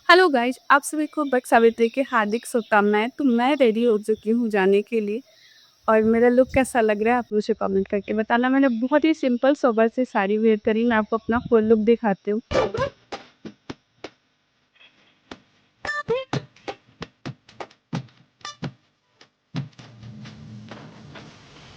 Hello guys, आप सभी को वट सावित्री की हार्दिक शुभकामनाएँ। तो मैं रेडी हो चुकी हूँ जाने के लिए और मेरा लुक कैसा लग रहा है आप मुझे कमेंट करके बताना। मैंने बहुत ही सिंपल सोबर से साड़ी वेयर करी। मैं आपको अपना फुल लुक दिखाती हूँ।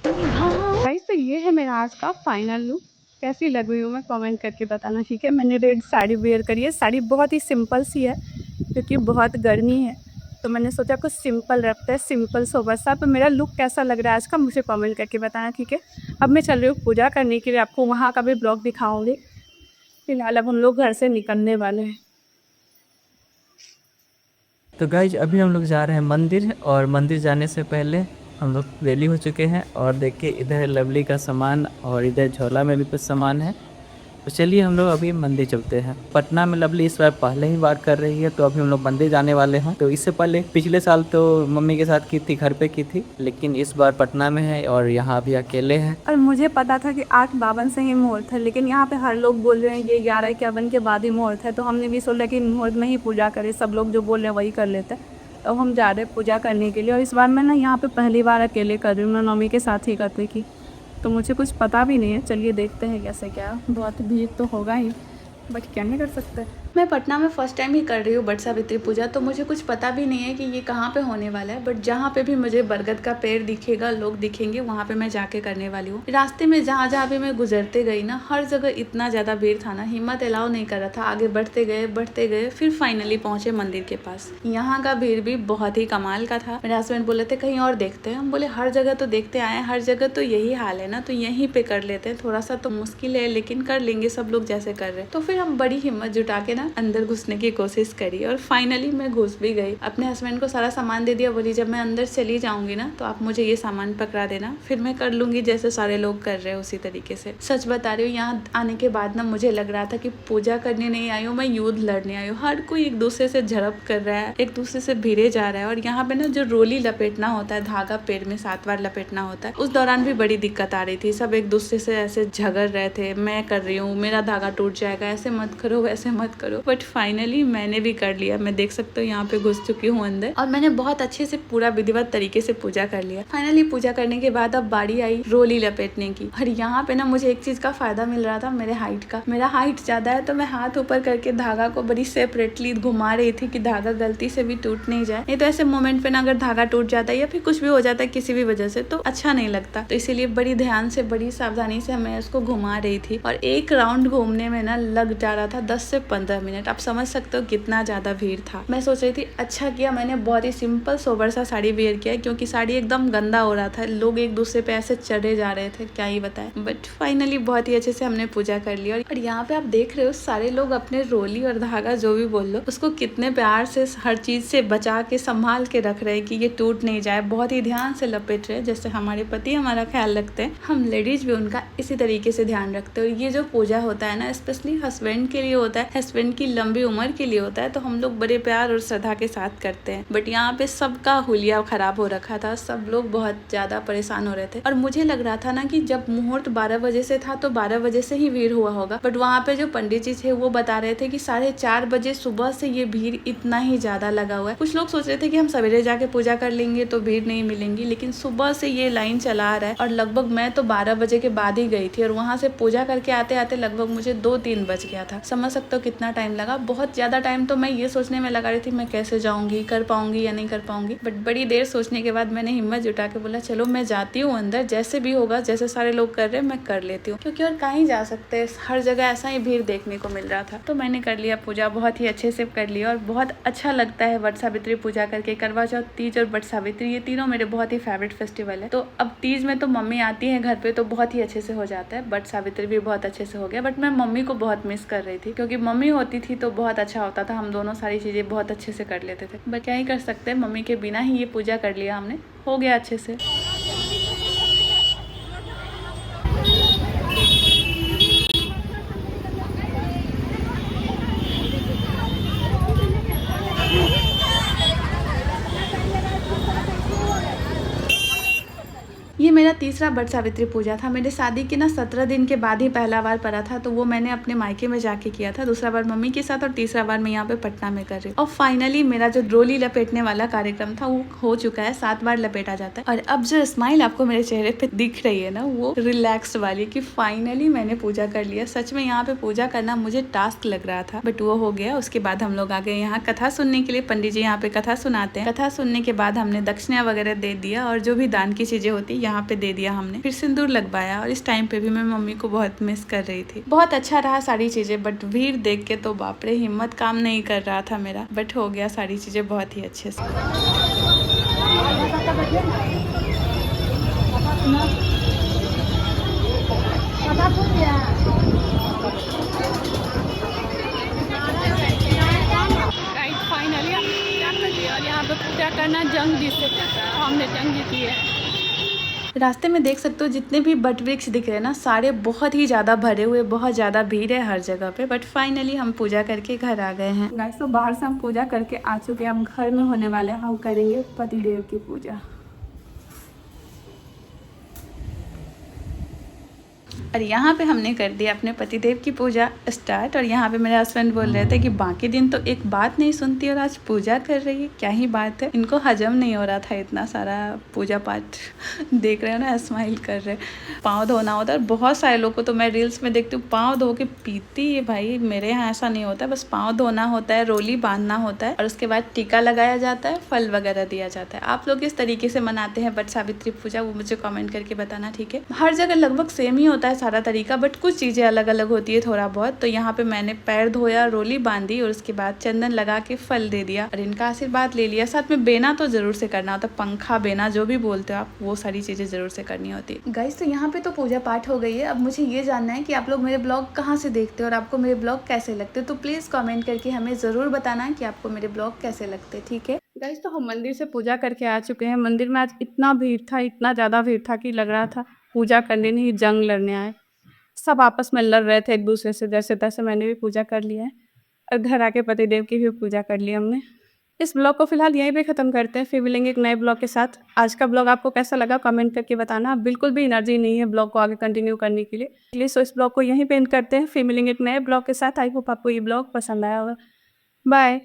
गाइस, तो ये है मेरा आज का फाइनल लुक। कैसी लग रही हूँ मैं कमेंट करके बताना, ठीक है। मैंने रेड साड़ी वेयर करी है। साड़ी बहुत ही सिंपल सी है क्योंकि बहुत गर्मी है, तो मैंने सोचा कुछ सिंपल रखते हैं, सिंपल सोबर सा। तो मेरा लुक कैसा लग रहा है आज का मुझे कमेंट करके बताना, ठीक है। अब मैं चल रही हूँ पूजा करने के लिए, आपको वहाँ का भी ब्लॉग दिखाऊंगी। फिलहाल अब हम लोग घर से निकलने वाले हैं। तो गाइज अभी हम लोग जा रहे हैं मंदिर, और मंदिर जाने से पहले हम लोग रेडी हो चुके हैं। और देखिए इधर लवली का सामान और इधर झोला में भी कुछ सामान है। तो चलिए हम लोग अभी मंदिर चलते हैं। पटना में लवली इस बार पहले ही बार कर रही है, तो अभी हम लोग मंदिर जाने वाले हैं। तो इससे पहले पिछले साल तो मम्मी के साथ की थी, घर पे की थी, लेकिन इस बार पटना में है और यहाँ अभी अकेले हैं। और मुझे पता था कि 8:52 से ही मुहूर्त है, लेकिन यहाँ पे हर लोग बोल रहे हैं ये 11:51 के बाद ही मुहूर्त है। तो हमने भी सोचा कि मुहूर्त में ही पूजा करें, सब लोग जो बोल रहे हैं वही कर लेते हैं। तो हम जा रहे हैं पूजा करने के लिए। और इस बार मैं ना यहाँ पे पहली बार अकेले कर रही हूँ। मैं मम्मी के साथ ही करती थी, तो मुझे कुछ पता भी नहीं है। चलिए देखते हैं कैसे क्या। बहुत भीड़ तो होगा ही, बट क्या नहीं कर सकते। मैं पटना में फ़र्स्ट टाइम ही कर रही हूँ वट सावित्री पूजा, तो मुझे कुछ पता भी नहीं है कि ये कहाँ पे होने वाला है। बट जहाँ पे भी मुझे बरगद का पेड़ दिखेगा, लोग दिखेंगे, वहाँ पे मैं जाके करने वाली हूँ। रास्ते में जहाँ जहाँ भी मैं गुजरते गई ना, हर जगह इतना ज़्यादा भीड़ था ना, हिम्मत अलाउ नहीं कर रहा था। आगे बढ़ते गए, फिर फाइनली पहुँचे मंदिर के पास। यहाँ का भीड़ भी बहुत ही कमाल का था। मेरे हस्बैंड बोले थे कहीं और देखते हैं। हम बोले हर जगह तो देखते आए हैं, हर जगह तो यही हाल है ना, तो यहीं पे कर लेते हैं। थोड़ा सा तो मुश्किल है लेकिन कर लेंगे, सब लोग जैसे कर रहे हैं। तो फिर हम बड़ी हिम्मत जुटा के ना अंदर घुसने की कोशिश करी और फाइनली मैं घुस भी गई। अपने हस्बैंड को सारा सामान दे दिया। बोली जब मैं अंदर चली जाऊंगी ना तो आप मुझे ये सामान पकड़ा देना, फिर मैं कर लूंगी जैसे सारे लोग कर रहे हैं उसी तरीके से। सच बता रही हूँ, यहाँ आने के बाद ना मुझे लग रहा था कि पूजा करने नहीं आई हूँ, मैं युद्ध लड़ने आई हूँ। हर कोई एक दूसरे से झड़प कर रहा है, एक दूसरे से भिड़े जा रहा है। और यहाँ पे ना जो रोली लपेटना होता है, धागा पेड़ में 7 बार लपेटना होता है, उस दौरान भी बड़ी दिक्कत आ रही थी। सब एक दूसरे से ऐसे झगड़ रहे थे, मैं कर रही हूँ, मेरा धागा टूट जाएगा, ऐसे मत करो, वैसे मत करो। बट फाइनली मैंने भी कर लिया। मैं देख सकते हो यहाँ पे घुस चुकी हूँ अंदर, और मैंने बहुत अच्छे से पूरा विधिवत तरीके से पूजा कर लिया। फाइनली पूजा करने के बाद अब बारी आई रोली लपेटने की। और यहाँ पे ना मुझे एक चीज का फायदा मिल रहा था, मेरे हाइट का। मेरा हाइट ज्यादा है तो मैं हाथ ऊपर करके धागा को बड़ी सेपरेटली घुमा रही थी कि धागा गलती से भी टूट नहीं जाए। नहीं तो ऐसे मोमेंट पे ना अगर धागा टूट जाता है या फिर कुछ भी हो जाता है किसी भी वजह से, तो अच्छा नहीं लगता। तो इसीलिए बड़ी ध्यान से, बड़ी सावधानी से मैं उसको घुमा रही थी। और एक राउंड घूमने में ना लग जा रहा था 10 से 15 मिनट। आप समझ सकते हो कितना ज्यादा भीड़ था। मैं सोच रही थी अच्छा किया मैंने बहुत ही सिंपल सोबर सा साड़ी वेयर किया, क्योंकि साड़ी एकदम गंदा हो रहा था। लोग एक दूसरे पे ऐसे चढ़े जा रहे थे, क्या ही बताएं। बट फाइनली बहुत ही अच्छे से हमने पूजा कर ली। और यहाँ पे आप देख रहे हो सारे लोग अपने रोली और धागा जो भी बोल लो उसको कितने प्यार से हर चीज से बचा के संभाल के रख रहे हैं कि ये टूट नहीं जाए। बहुत ही ध्यान से लपेट रहे हैं, जैसे हमारे पति हमारा ख्याल रखते हैं, हम लेडीज भी उनका इसी तरीके से ध्यान रखते हैं। और ये जो पूजा होता है ना, स्पेशली हस्बैंड के लिए होता है, हस्बैंड की लंबी उम्र के लिए होता है, तो हम लोग बड़े प्यार और श्रद्धा के साथ करते हैं। बट यहाँ पे सबका हुलिया खराब हो रखा था, सब लोग बहुत ज्यादा परेशान हो रहे थे। और मुझे लग रहा था ना कि जब मुहूर्त 12 बजे से था तो 12 बजे से ही भीड़ हुआ होगा। बट वहाँ पे जो पंडित जी थे वो बता रहे थे कि 4:30 बजे सुबह से ये भीड़ इतना ही ज्यादा लगा हुआ है। कुछ लोग सोच रहे थे कि हम सवेरे जाके पूजा कर लेंगे तो भीड़ नहीं मिलेंगी, लेकिन सुबह से ये लाइन चला रहा है। और लगभग मैं तो 12 बजे के बाद ही गई थी, और वहाँ से पूजा करके आते आते लगभग मुझे 2-3 बज गया था। समझ सकते हो कितना टाइम लगा। बहुत ज्यादा टाइम तो मैं ये सोचने में लगा रही थी मैं कैसे जाऊंगी, कर पाऊंगी या नहीं कर पाऊंगी। बट बड़ी देर सोचने के बाद मैंने हिम्मत जुटा के बोला चलो मैं जाती हूँ अंदर, जैसे भी होगा, जैसे सारे लोग कर रहे हैं मैं कर लेती हूँ, क्योंकि और कहीं जा सकते हैं, हर जगह ऐसा ही भीड़ देखने को मिल रहा था। तो मैंने कर लिया पूजा, बहुत ही अच्छे से कर लिया। और बहुत अच्छा लगता है वट सावित्री पूजा करके। करवा चौथ, तीज और वट सावित्री, ये तीनों मेरे बहुत ही फेवरेट फेस्टिवल है। तो अब तीज में तो मम्मी आती है घर पे तो बहुत ही अच्छे से हो जाता है, वट सावित्री भी बहुत अच्छे से हो गया। बट मैं मम्मी को बहुत मिस कर रही थी, क्योंकि मम्मी होती थी तो बहुत अच्छा होता था, हम दोनों सारी चीजें बहुत अच्छे से कर लेते थे। बट क्या ही कर सकते हैं, मम्मी के बिना ही ये पूजा कर लिया हमने, हो गया अच्छे से। ये मेरा तीसरा वट सावित्री पूजा था। मेरे शादी के ना 17 दिन के बाद ही पहला बार पड़ा था, तो वो मैंने अपने मायके में जाके किया था। दूसरा बार मम्मी के साथ और तीसरा बार मैं यहाँ पे पटना में कर रही हूँ। और फाइनली मेरा जो डोली लपेटने वाला कार्यक्रम था वो हो चुका है। 7 बार लपेटा जाता है और अब जो स्माइल आपको मेरे चेहरे पे दिख रही है ना, वो रिलैक्स वाली कि फाइनली मैंने पूजा कर लिया। सच में यहाँ पे पूजा करना मुझे टास्क लग रहा था, बट वो हो गया। उसके बाद हम लोग आ गए यहाँ कथा सुनने के लिए। पंडित जी यहाँ पे कथा सुनाते हैं। कथा सुनने के बाद हमने दक्षिणा वगैरह दे दिया और जो भी दान की चीजें होती यहाँ पे दे दिया हमने। फिर सिंदूर लगवाया और इस टाइम पे भी मैं मम्मी को बहुत मिस कर रही थी। बहुत अच्छा रहा सारी चीजें, बट भीड़ देख के तो बाप रे, हिम्मत काम नहीं कर रहा था मेरा, बट हो गया सारी चीजें बहुत ही अच्छे से। फाइनली हम पूजा कर लिए और यहाँ पे पूजा करना जंग जिससे करता है, हमने जंग जीती है। रास्ते में देख सकते हो जितने भी बट वृक्ष दिख रहे हैं ना, सारे बहुत ही ज़्यादा भरे हुए, बहुत ज़्यादा भीड़ है हर जगह पे। बट फाइनली हम पूजा करके घर आ गए हैं। गाइस तो बाहर से हम पूजा करके आ चुके हैं। हम घर में होने वाले हैं, हम करेंगे पतिदेव की पूजा। और यहाँ पे हमने कर दिया अपने पतिदेव की पूजा स्टार्ट। और यहाँ पे मेरे हस्बैंड बोल रहे थे कि बाकी दिन तो एक बात नहीं सुनती और आज पूजा कर रही है, क्या ही बात है। इनको हजम नहीं हो रहा था इतना सारा पूजा पाठ। देख रहे हो ना, स्माइल कर रहे। पाँव धोना होता है, बहुत सारे लोग को तो मैं रील्स में देखती हूँ पाँव धो के पीती है। भाई मेरे यहाँ ऐसा नहीं होता, बस पाँव धोना होता है, रोली बांधना होता है और उसके बाद टीका लगाया जाता है, फल वगैरह दिया जाता है। आप लोग इस तरीके से मनाते हैं वट सावित्री पूजा, वो मुझे कमेंट करके बताना, ठीक है। हर जगह लगभग सेम ही होता है सारा तरीका, बट कुछ चीजें अलग अलग होती है थोड़ा बहुत। तो यहाँ पे मैंने पैर धोया, रोली बांधी और उसके बाद चंदन लगा के फल दे दिया और इनका आशीर्वाद ले लिया। साथ में बेना तो जरूर से करना होता है, पंखा बेना जो भी बोलते हो आप, वो सारी चीजें जरूर से करनी होती है। गाइस तो यहाँ पे तो पूजा पाठ हो गई है। अब मुझे ये जानना है कि आप लोग मेरे ब्लॉग कहाँ से देखते हो और आपको मेरे ब्लॉग कैसे लगते हैं, तो प्लीज कमेंट करके हमें जरूर बताना कि आपको मेरे ब्लॉग कैसे लगते हैं, ठीक है। गाइस तो हम मंदिर से पूजा करके आ चुके हैं। मंदिर में आज इतना भीड़ था, इतना ज्यादा भीड़ था कि लग रहा था पूजा करने नहीं जंग लड़ने आए। सब आपस में लड़ रहे थे एक दूसरे से, जैसे तैसे मैंने भी पूजा कर लिया है और घर आके पतिदेव की भी पूजा कर ली हमने। इस ब्लॉग को फिलहाल यहीं पे ख़त्म करते हैं, फिर मिलेंगे एक नए ब्लॉग के साथ। आज का ब्लॉग आपको कैसा लगा कमेंट करके बताना। बिल्कुल भी एनर्जी नहीं है ब्लॉग को आगे कंटिन्यू करने के लिए, सो इस ब्लॉग को यहीं पे एंड करते हैं, फिर मिलेंगे एक नए ब्लॉग के साथ। आई होप आपको ये ब्लॉग पसंद आया होगा। बाय।